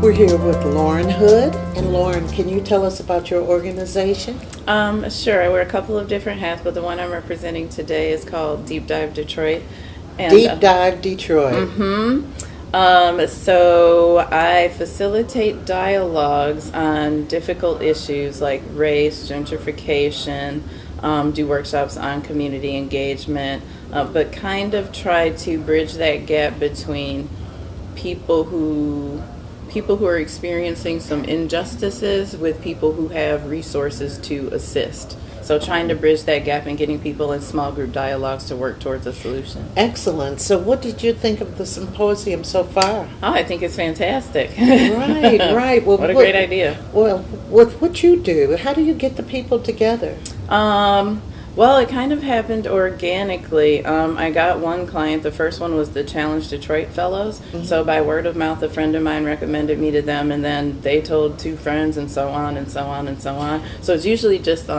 We're here with Lauren Hood. And Lauren, can you tell us about your organization? Sure. I wear a couple of different hats, but the one I'm representing today is called Deep Dive Detroit. And, Deep Dive Detroit. So I facilitate dialogues on difficult issues like race, gentrification, do workshops on community engagement, but kind of try to bridge that gap between people who are experiencing some injustices with people who have resources to assist. So trying to bridge that gap and getting people in small group dialogues to work towards a solution. Excellent. So what did you think of the symposium so far? Oh, I think it's fantastic. Right. Well, what a great idea. Well, with what you do, how do you get the people together? Well, it kind of happened organically. I got one client. The first one was the Challenge Detroit Fellows. Mm-hmm. So by word of mouth, a friend of mine recommended me to them, and then they told two friends, and so on and so on and so on. So it's usually just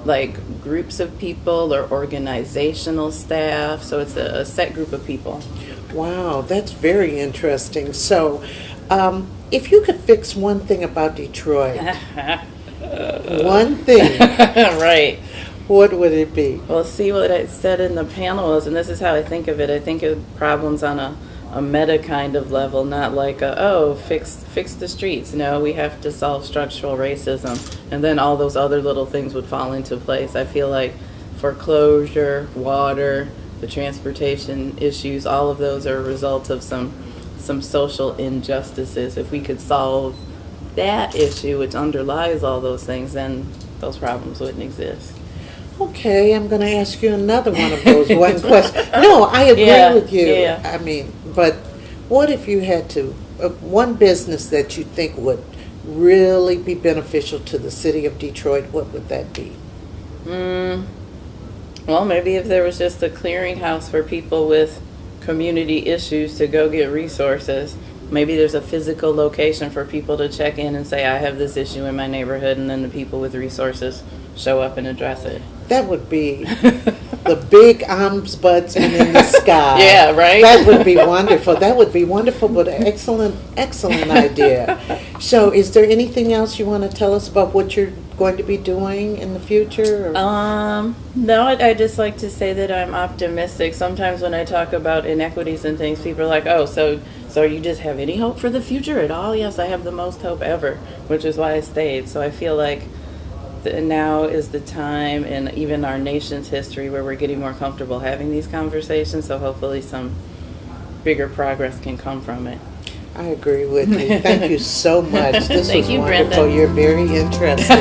like groups of people or organizational staff. So it's a set group of people. Wow, that's very interesting. So if you could fix one thing about Detroit, one thing. Right. What would it be? Well, see, what I said in the panel is, and this is how I think of it, I think of problems on a meta kind of level, not like fix the streets. No, we have to solve structural racism, and then all those other little things would fall into place. I feel like foreclosure, water, the transportation issues, all of those are a result of some social injustices. If we could solve that issue, which underlies all those things, then those problems wouldn't exist. Okay, I'm going to ask you another one of those one question. No, I agree with you. Yeah. I mean, but what if you had to, one business that you think would really be beneficial to the city of Detroit, what would that be? Well, maybe if there was just a clearinghouse for people with community issues to go get resources. Maybe there's a physical location for people to check in and say, I have this issue in my neighborhood, and then the people with resources show up and address it. That would be the big ombudsman in the sky. Yeah, right? That would be wonderful. That would be wonderful, but an excellent idea. So is there anything else you want to tell us about what you're going to be doing in the future? No, I'd just like to say that I'm optimistic. Sometimes when I talk about inequities and things, people are like, oh, so you just have any hope for the future at all? Yes, I have the most hope ever, which is why I stayed. So I feel like now is the time in even our nation's history where we're getting more comfortable having these conversations, so hopefully some bigger progress can come from it. I agree with you. Thank you so much. This Thank was you, wonderful. Brenda. You're very interesting.